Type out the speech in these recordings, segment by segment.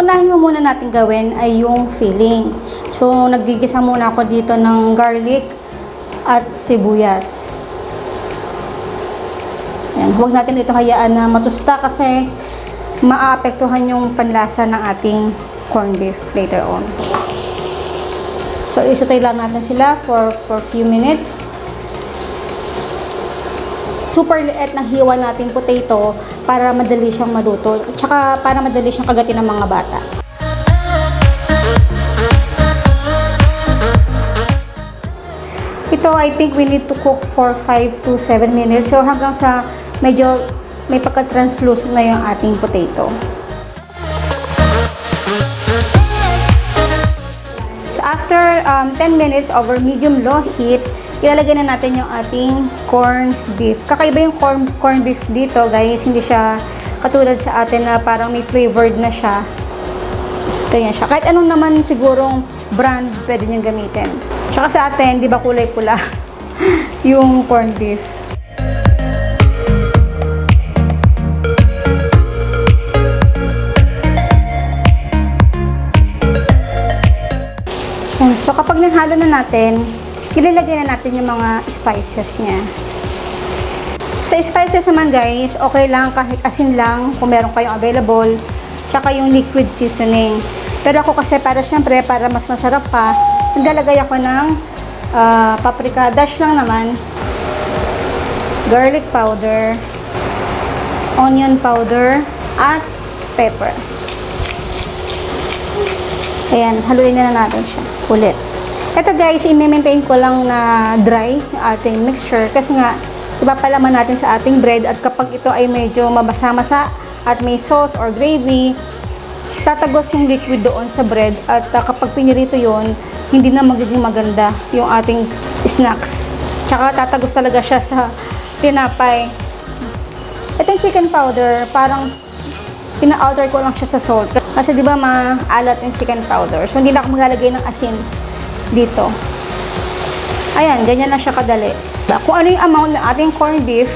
unahin mo muna natin gawin ay yung filling. So, naggigisa muna ako dito ng garlic at sibuyas. Ayan, huwag natin ito hayaan na matusta kasi maaapektuhan yung panlasa ng ating corned beef later on. So, isutay lang natin sila for few minutes. Super liit ng hiwa natin potato para madali siyang maluto. At saka para madali siyang kagatin ng mga bata. Ito, I think we need to cook for 5 to 7 minutes. So, hanggang sa medyo may pagka-translucent na yung ating potato. So, after 10 minutes over medium-low heat, ilalagay na natin yung ating corned beef. Kakaiba yung corned beef dito, guys. Hindi siya katulad sa atin na parang may flavored na siya. Ganyan siya. Kahit anong naman sigurong brand pwede nyo gamitin. Tsaka sa atin, di ba kulay pula yung corned beef. So, kapag nahalo na natin, ilalagay na natin yung mga spices niya. Sa spices naman, guys, okay lang kahit asin lang kung meron kayong available, tsaka yung liquid seasoning. Pero ako kasi syempre, para mas masarap pa, naglalagay ako ng paprika, dash lang naman, garlic powder, onion powder, at pepper. Ayan, haluin na natin siya ulit. Ito guys, i-maintain ko lang na dry yung ating mixture kasi nga, ipapalaman natin sa ating bread at kapag ito ay medyo mabasa-masa at may sauce or gravy, tatagos yung liquid doon sa bread at kapag pinirito yon, hindi na magiging maganda yung ating snacks. Tsaka tatagos talaga siya sa tinapay. Itong chicken powder, parang pina-alter ko lang siya sa salt. Kasi di ba maalat yung chicken powder. So hindi na ako maglalagay ng asin dito. Ayan, ganyan lang siya kadali. Kung ano yung amount ng ating corned beef,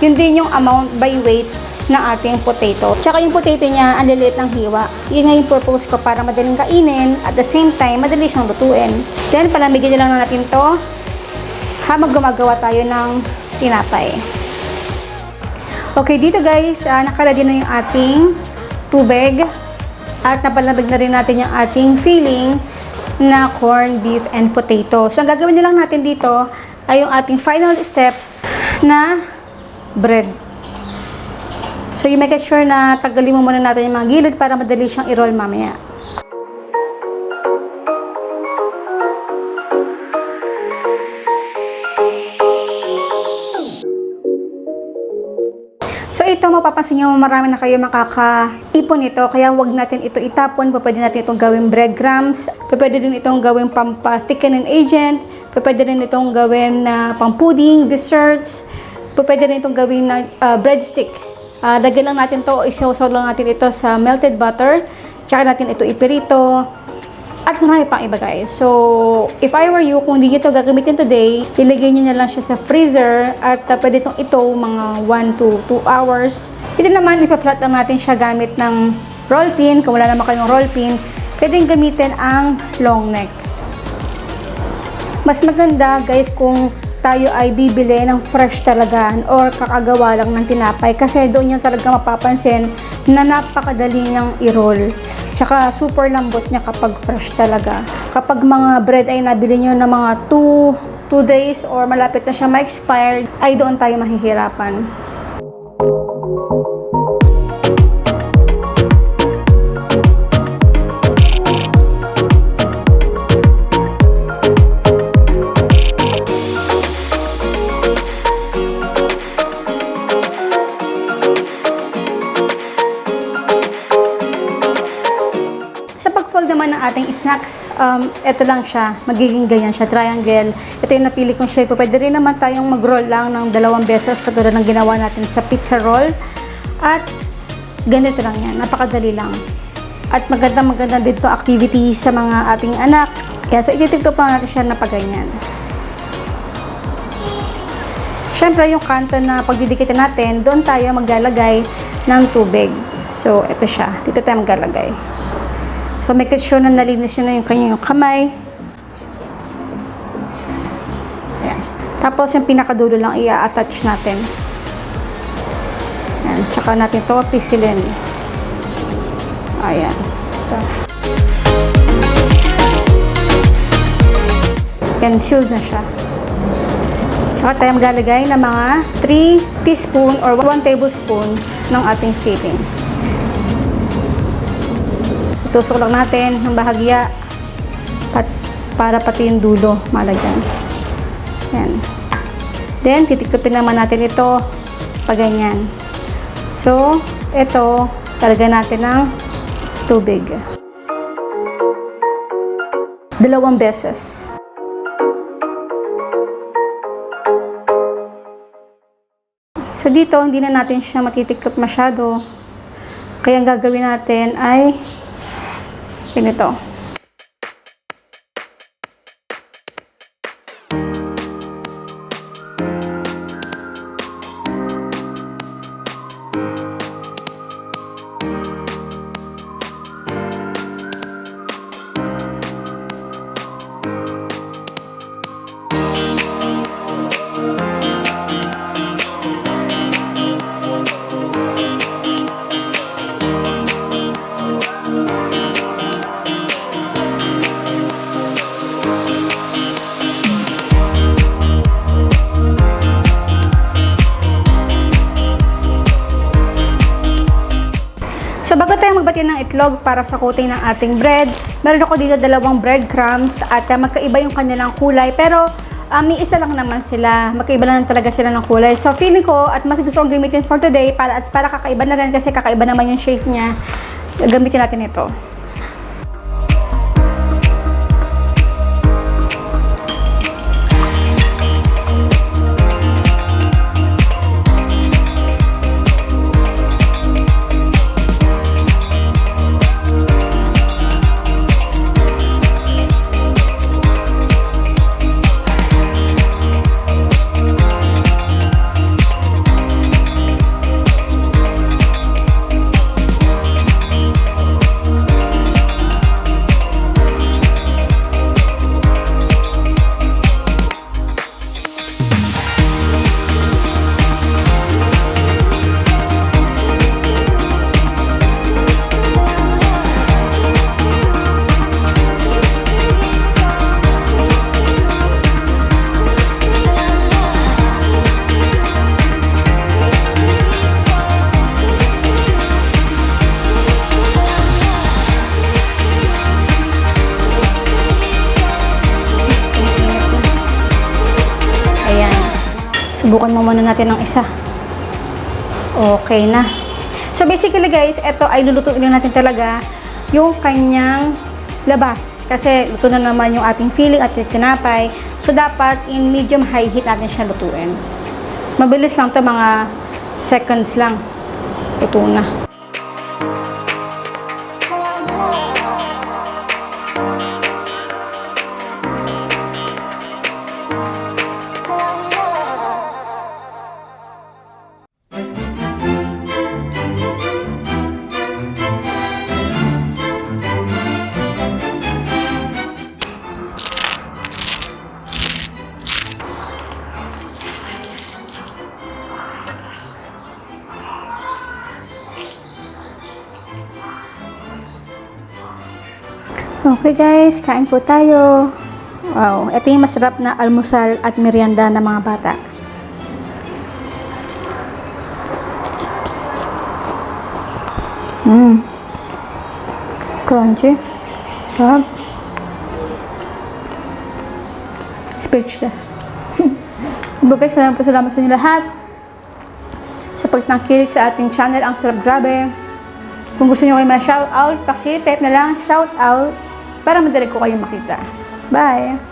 yun din yung amount by weight ng ating potato. Tsaka yung potato niya, ang liliit ng hiwa. Yun nga yung purpose ko para madaling kainin at the same time, madali siyang lutuin. Then, palamigin na lang natin to habang gumagawa tayo ng tinapay. Okay, dito guys, nakalagay na yung ating tubig at napalamig na rin natin yung ating filling na corned beef and potato. So, ang gagawin na lang natin dito ay yung ating final steps na bread. So, you make sure na tanggalin mo muna natin yung mga gilid para madali siyang i-roll mamaya. So, ito mapapansin nyo, marami na kayo makakaipon nito. Kaya wag natin ito itapon. Pwede natin itong gawing breadcrumbs. Pwede din itong gawing pampa-thickening agent. Pwede din itong gawin na pang-pudding, desserts. Pwede din itong gawin na breadstick. Lagyan lang natin to, isaw-saw lang natin ito sa melted butter. Tsaka natin ito ipirito. At marami pang iba guys. So, if I were you, kung hindi nyo ito gagamitin today, ilagay nyo na lang siya sa freezer at pwede itong ito mga 1 to 2 hours. Ito naman, ipa-flat lang natin siya gamit ng roll pin. Kung wala naman kayong roll pin, pwedeng gamitin ang long neck. Mas maganda guys kung tayo ay bibili ng fresh talaga or kakagawa lang ng tinapay kasi doon yung talaga mapapansin na napakadali niyang i-roll. Tsaka super lambot niya kapag fresh talaga. Kapag mga bread ay nabili nyo na mga 2 days or malapit na siya ma-expired, ay doon tayo mahihirapan. Naman ng ating snacks, ito lang siya, magiging ganyan siya, triangle. Ito yung napili kong shape. Pwede rin naman tayong mag-roll lang ng 2 beses katulad ng ginawa natin sa pizza roll. At ganito lang yan, napakadali lang. At maganda dito activity sa mga ating anak. Yan, so ititiktok lang natin siya na pagganyan. Siyempre yung kanto na pagdidikitin natin, doon tayo maglalagay ng tubig. So ito siya, dito tayo maglalagay. So, make sure na nalinis nyo na yung kanyang kamay. Ayan. Tapos, yung pinakadulo lang i-attach natin. Ayan. Tsaka natin ito pisilin. Ayan. Ito. Ayan, sealed na siya. Tsaka tayo maglalagay ng mga 3 teaspoon or 1 tablespoon ng ating filling. Itusok lang natin ng bahagya para pati yung dulo malagyan. Ayan. Then, titiklopin naman natin ito pag ganyan. So, ito, talagyan natin ng tubig. 2 beses. So, dito, hindi na natin siya matitiklop masyado. Kaya ang gagawin natin ay ganito. So, bago tayo magbati ng itlog para sa coating ng ating bread, meron ako dito 2 breadcrumbs at magkaiba yung kanilang kulay. Pero, may isa lang naman sila. Magkaiba lang talaga sila ng kulay. So, feeling ko at mas gusto kong gamitin for today para kakaiba na rin kasi kakaiba naman yung shape niya. Gamitin natin ito. Subukan mo muna natin ng isa. Okay na. So basically guys, ito ay lulutuin na natin talaga yung kanyang labas. Kasi luto na naman yung ating filling at yung tinapay. So dapat in medium high heat natin siya lutuin. Mabilis lang to, mga seconds lang. Luto na. Okay guys, kain po tayo. Wow, ito yung masarap na almusal at merienda ng mga bata. Crunchy. Sarap. Speechless. Guys, maraming salamat sa inyo lahat sa pagtangkilik sa ating channel, ang Sarap Grabe. Kung gusto nyo kayo ma-shoutout, paki-type na lang shoutout para madalag ko kayo makita. Bye!